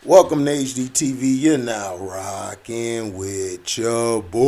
Welcome to HDiiTV. You're now rocking with your boy.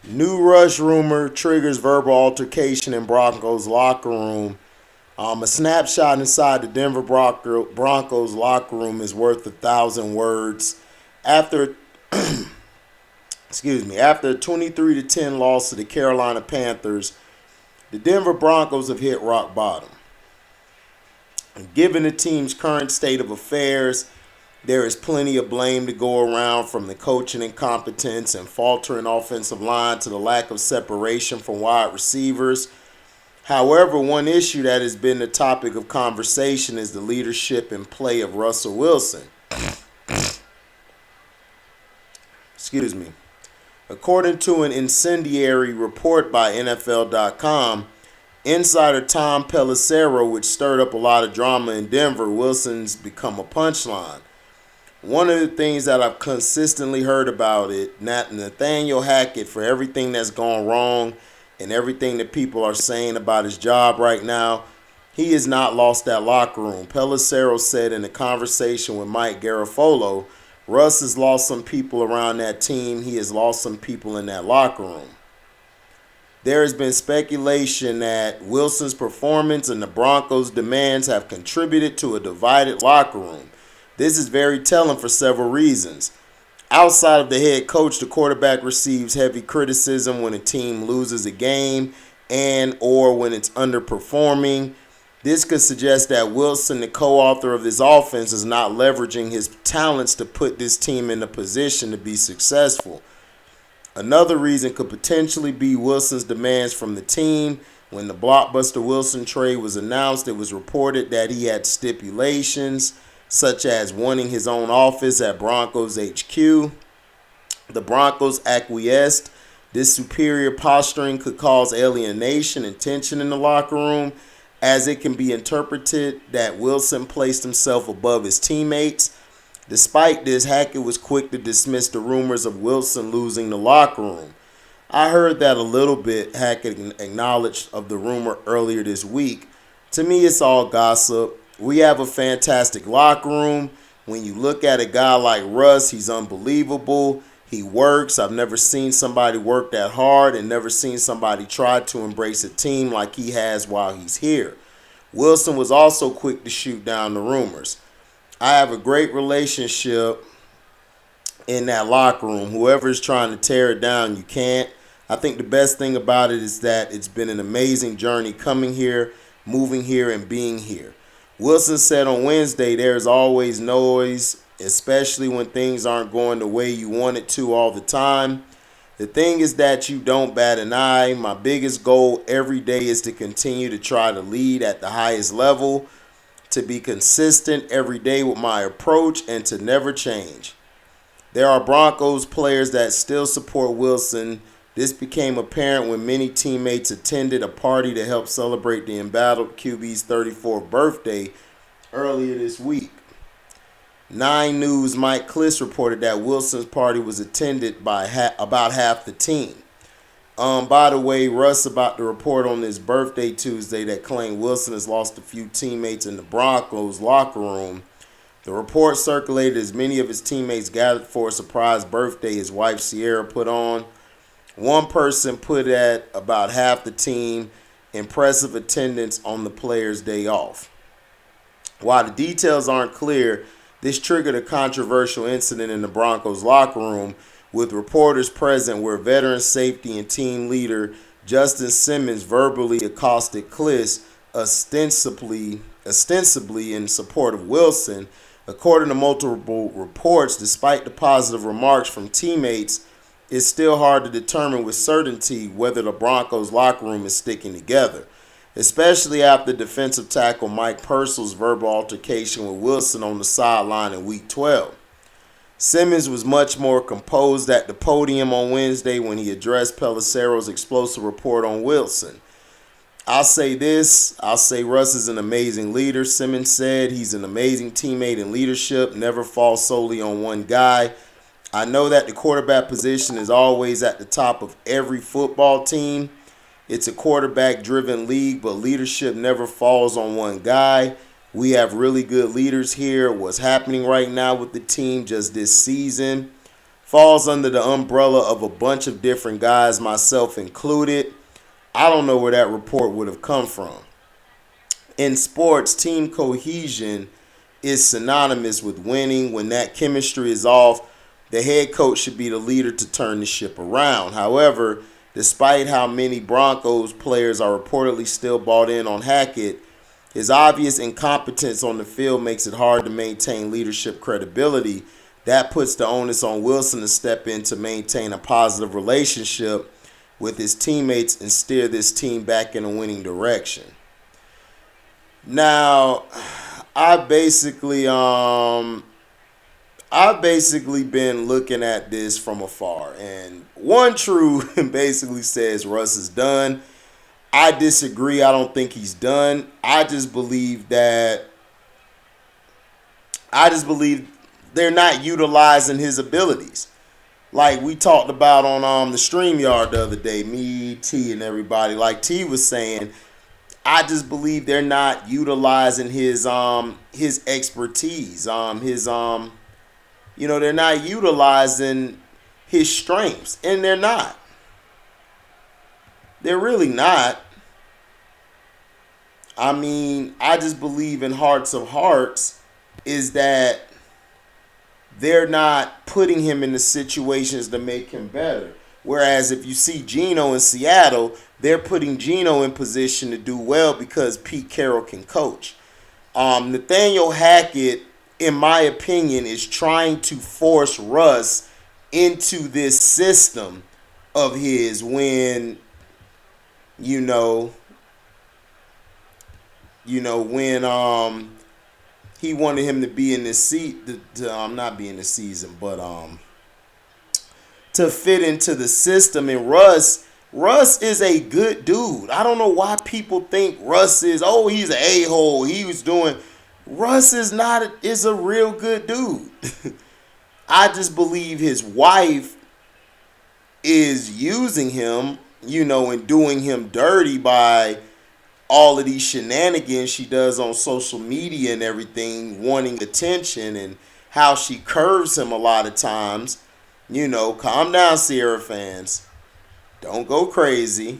New rush rumor triggers verbal altercation in Broncos locker room. A snapshot inside the Denver Broncos locker room is worth 1,000 words. After after a 23-10 loss to the Carolina Panthers, the Denver Broncos have hit rock bottom. Given the team's current state of affairs, there is plenty of blame to go around, from the coaching incompetence and faltering offensive line to the lack of separation from wide receivers. However, one issue that has been the topic of conversation is the leadership and play of Russell Wilson. According to an incendiary report by NFL.com, insider Tom Pelissero, which stirred up a lot of drama in Denver, Wilson's become a punchline. One of the things that I've consistently heard about it, Nathaniel Hackett, for everything that's gone wrong and everything that people are saying about his job right now, he has not lost that locker room. Pelissero said in a conversation with Mike Garafolo, Russ has lost some people around that team. He has lost some people in that locker room. There has been speculation that Wilson's performance and the Broncos' demands have contributed to a divided locker room. This is very telling for several reasons. Outside of the head coach, the quarterback receives heavy criticism when a team loses a game and or when it's underperforming. This could suggest that Wilson, the co-author of this offense, is not leveraging his talents to put this team in a position to be successful. Another reason could potentially be Wilson's demands from the team. When the blockbuster Wilson trade was announced, it was reported that he had stipulations such as wanting his own office at Broncos HQ. The Broncos acquiesced. This superior posturing could cause alienation and tension in the locker room, as it can be interpreted that Wilson placed himself above his teammates. Despite this, Hackett was quick to dismiss the rumors of Wilson losing the locker room. I heard that a little bit. Hackett acknowledged of the rumor earlier this week. To me, it's all gossip. We have a fantastic locker room. When you look at a guy like Russ, he's unbelievable. He works. I've never seen somebody work that hard and never seen somebody try to embrace a team like he has while he's here. Wilson was also quick to shoot down the rumors. I have a great relationship in that locker room. Whoever is trying to tear it down, you can't. I think the best thing about it is that it's been an amazing journey coming here, moving here, and being here. Wilson said on Wednesday, there's always noise, especially when things aren't going the way you want it to all the time. The thing is that you don't bat an eye. My biggest goal every day is to continue to try to lead at the highest level, to be consistent every day with my approach, and to never change. There are Broncos players that still support Wilson. This became apparent when many teammates attended a party to help celebrate the embattled QB's 34th birthday earlier this week. 9 News' Mike Kliss reported that Wilson's party was attended by about half the team. By the way, Russ about to report on his birthday Tuesday that claimed Wilson has lost a few teammates in the Broncos locker room. The report circulated as many of his teammates gathered for a surprise birthday his wife Sierra put on. One person put at about half the team, impressive attendance on the players' day off. While the details aren't clear, this triggered a controversial incident in the Broncos locker room, with reporters present where veteran safety and team leader Justin Simmons verbally accosted Kliss, ostensibly in support of Wilson. According to multiple reports, despite the positive remarks from teammates, it's still hard to determine with certainty whether the Broncos locker room is sticking together, especially after defensive tackle Mike Purcell's verbal altercation with Wilson on the sideline in Week 12. Simmons was much more composed at the podium on Wednesday when he addressed Pelissero's explosive report on Wilson. I'll say this, Russ is an amazing leader, Simmons said. He's an amazing teammate in leadership, never falls solely on one guy. I know that the quarterback position is always at the top of every football team. It's a quarterback-driven league, but leadership never falls on one guy. We have really good leaders here. What's happening right now with the team just this season falls under the umbrella of a bunch of different guys, myself included. I don't know where that report would have come from. In sports, team cohesion is synonymous with winning. When that chemistry is off, the head coach should be the leader to turn the ship around. However, despite how many Broncos players are reportedly still bought in on Hackett, his obvious incompetence on the field makes it hard to maintain leadership credibility. That puts the onus on Wilson to step in to maintain a positive relationship with his teammates and steer this team back in a winning direction. Now, I've basically been looking at this from afar, and One True basically says Russ is done. I disagree. I don't think he's done. I just believe they're not utilizing his abilities. Like we talked about on the StreamYard the other day, me, T, and everybody. Like T was saying, I just believe they're not utilizing his expertise, they're not utilizing his strengths, and they're not. They're really not. I mean, I just believe in hearts of hearts is that they're not putting him in the situations to make him better. Whereas if you see Geno in Seattle, they're putting Geno in position to do well because Pete Carroll can coach. Nathaniel Hackett, in my opinion, is trying to force Russ into this system of his when he wanted him to be in this seat, not be in the season, but to fit into the system. And Russ is a good dude. I don't know why people think Russ is, he's an a-hole. Russ is a real good dude. I just believe his wife is using him, and doing him dirty by all of these shenanigans she does on social media and everything, wanting attention, and how she curves him a lot of times. Calm down, Sierra fans. Don't go crazy.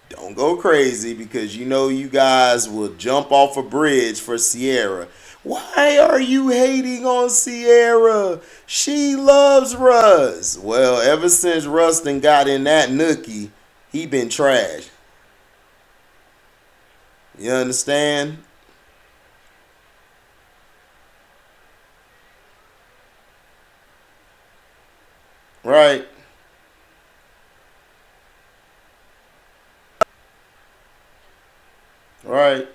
Don't go crazy because you guys will jump off a bridge for Sierra. Why are you hating on Sierra? She loves Russ. Well, ever since Rustin got in that nookie, he been trashed. You understand? Right. Right.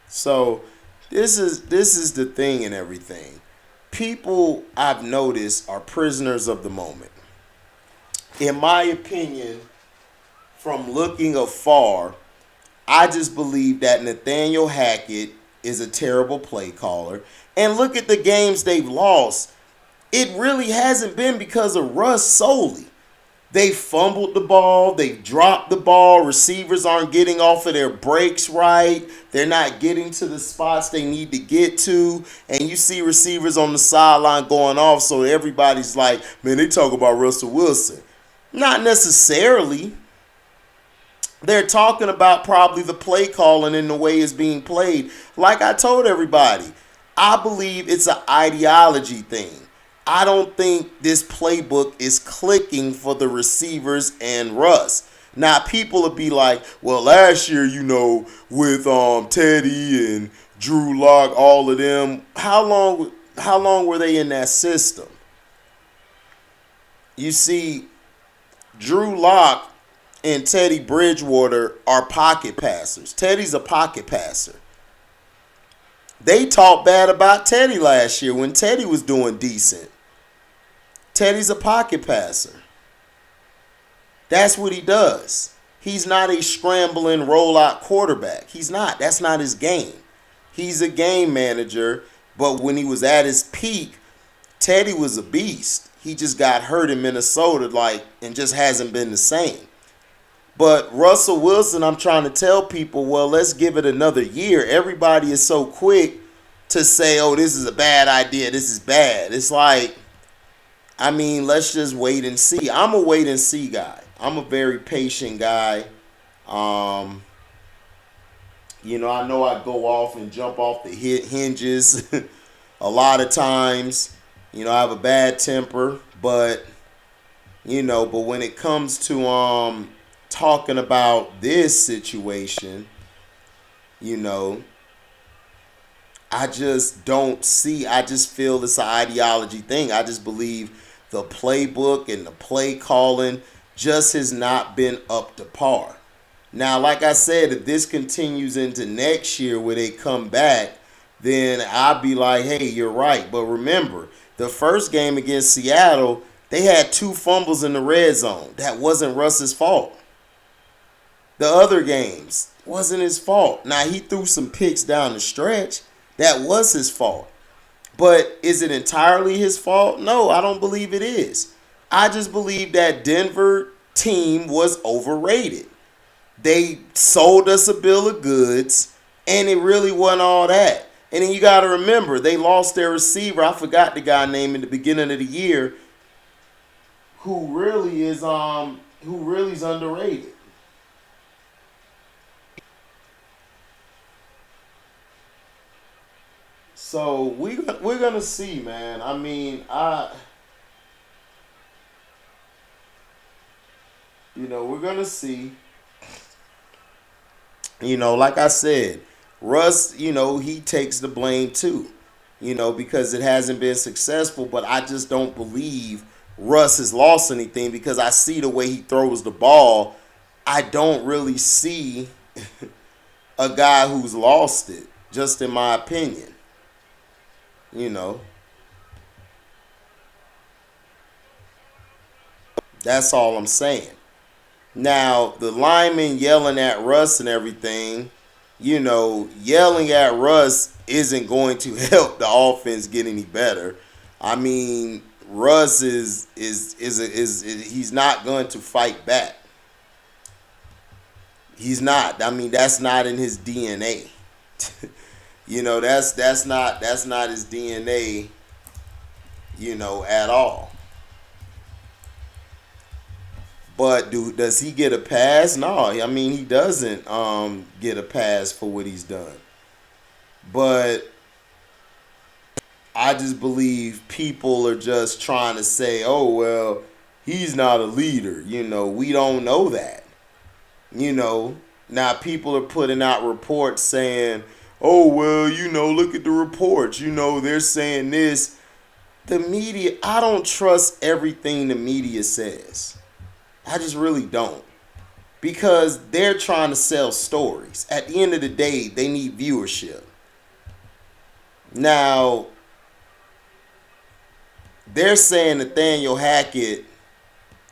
So this is the thing and everything. People, I've noticed, are prisoners of the moment. In my opinion, from looking afar, I just believe that Nathaniel Hackett is a terrible play caller. And look at the games they've lost. It really hasn't been because of Russ solely. They fumbled the ball. They dropped the ball. Receivers aren't getting off of their breaks right. They're not getting to the spots they need to get to. And you see receivers on the sideline going off. So everybody's like, man, they talk about Russell Wilson. Not necessarily. They're talking about probably the play calling and the way it's being played. Like I told everybody, I believe it's an ideology thing. I don't think this playbook is clicking for the receivers and Russ. Now, people will be like, well, last year, with Teddy and Drew Lock, all of them, how long were they in that system? You see, Drew Lock and Teddy Bridgewater are pocket passers. Teddy's a pocket passer. They talked bad about Teddy last year when Teddy was doing decent. Teddy's a pocket passer. That's what he does. He's not a scrambling rollout quarterback. He's not. That's not his game. He's a game manager, but when he was at his peak, Teddy was a beast. He just got hurt in Minnesota, and just hasn't been the same. But Russell Wilson, I'm trying to tell people, well, let's give it another year. Everybody is so quick to say, oh, this is a bad idea, this is bad. It's like, I mean, let's just wait and see. I'm a wait and see guy. I'm a very patient guy. I know I go off and jump off the hinges a lot of times. I have a bad temper, but when it comes to talking about this situation, I just don't see. I just feel it's an ideology thing. I just believe the playbook and the play calling just has not been up to par. Now, like I said, if this continues into next year where they come back, then I'll be like, hey, you're right. But remember, the first game against Seattle, they had 2 fumbles in the red zone. That wasn't Russ's fault. The other games wasn't his fault. Now, he threw some picks down the stretch. That was his fault. But is it entirely his fault? No, I don't believe it is. I just believe that Denver team was overrated. They sold us a bill of goods, and it really wasn't all that. And then you got to remember, they lost their receiver. I forgot the guy name in the beginning of the year, who really is underrated. So we're gonna see, man. I mean, we're gonna see. Like I said, Russ, he takes the blame too, because it hasn't been successful. But I just don't believe Russ has lost anything because I see the way he throws the ball. I don't really see a guy who's lost it, just in my opinion. That's all I'm saying. Now, the linemen yelling at Russ and everything, yelling at Russ isn't going to help the offense get any better. I mean, Russ is he's not going to fight back. He's not. I mean, that's not in his DNA. That's not his DNA, at all. But does he get a pass? No, I mean, he doesn't get a pass for what he's done. But I just believe people are just trying to say, oh, well, he's not a leader. We don't know that. Now people are putting out reports saying, oh, well, look at the reports. They're saying this. The media, I don't trust everything the media says. I just really don't. Because they're trying to sell stories. At the end of the day, they need viewership. Now, they're saying Nathaniel Hackett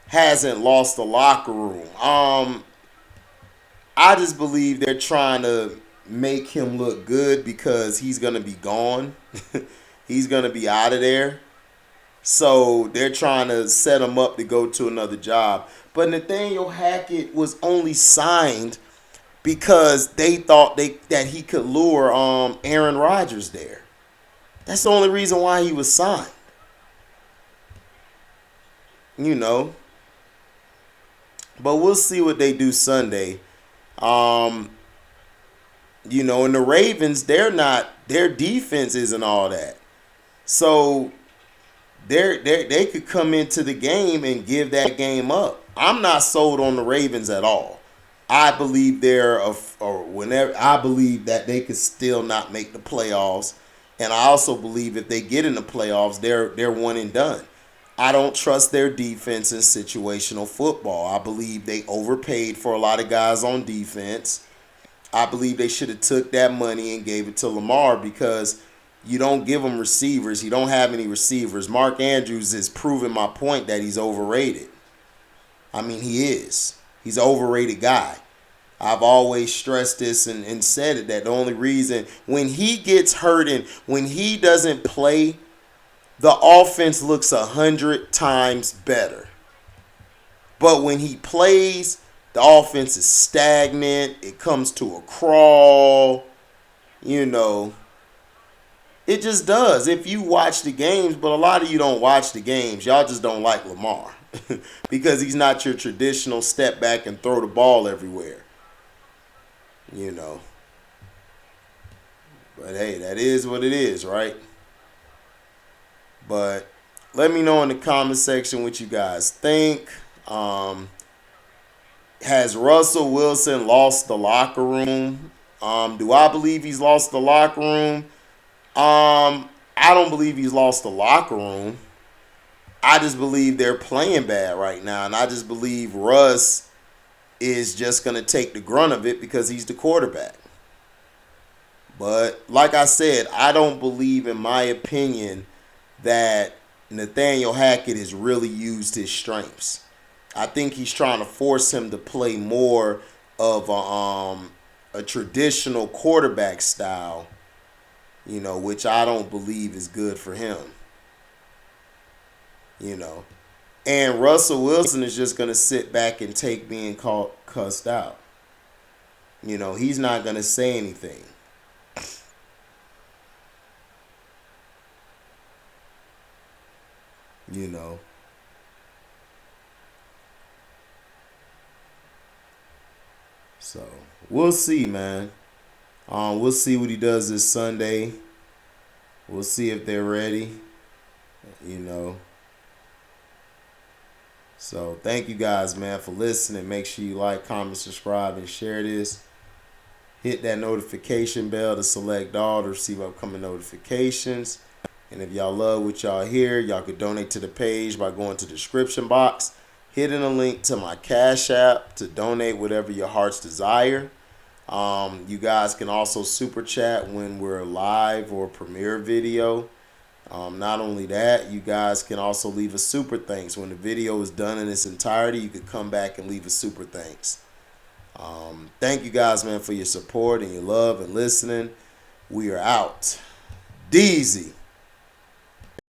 hasn't lost the locker room. I just believe they're trying to make him look good because he's going to be gone. He's going to be out of there. So they're trying to set him up to go to another job. But Nathaniel Hackett was only signed because they thought that he could lure Aaron Rodgers there. That's the only reason why he was signed. But we'll see what they do Sunday. And the Ravens, their defense isn't all that. So they could come into the game and give that game up. I'm not sold on the Ravens at all. I believe I believe that they could still not make the playoffs, and I also believe if they get in the playoffs, they're one and done. I don't trust their defense in situational football. I believe they overpaid for a lot of guys on defense. I believe they should have took that money and gave it to Lamar because you don't give him receivers. He don't have any receivers. Mark Andrews is proving my point that he's overrated. I mean, he is. He's an overrated guy. I've always stressed this and said it, that the only reason when he gets hurt and when he doesn't play the offense looks 100 times better. But when he plays, the offense is stagnant. It comes to a crawl. You know, it just does. If you watch the games, but a lot of you don't watch the games. Y'all just don't like Lamar because he's not your traditional step back and throw the ball everywhere. You know. But hey, that is what it is, right? But let me know in the comment section what you guys think. Has Russell Wilson lost the locker room? Do I believe he's lost the locker room? I don't believe he's lost the locker room. I just believe they're playing bad right now, and I just believe Russ is just going to take the grunt of it because he's the quarterback. But like I said, I don't believe, in my opinion, that Nathaniel Hackett has really used his strengths. I think he's trying to force him to play more of a traditional quarterback style, you know, which I don't believe is good for him. You know. And Russell Wilson is just going to sit back and take being cussed out. You know, he's not going to say anything. You know. So, we'll see, man. We'll see what he does this Sunday. We'll see if they're ready. You know. So, thank you guys, man, for listening. Make sure you like, comment, subscribe, and share this. Hit that notification bell to select all to receive upcoming notifications. And if y'all love what y'all hear, y'all could donate to the page by going to the description box, hitting a link to my Cashapp to donate whatever your heart's desire. You guys can also super chat when we're live or premiere video. Not only that, you guys can also leave a super thanks. When the video is done in its entirety, you could come back and leave a super thanks. Thank you guys, man, for your support and your love and listening. We are out. Deezy.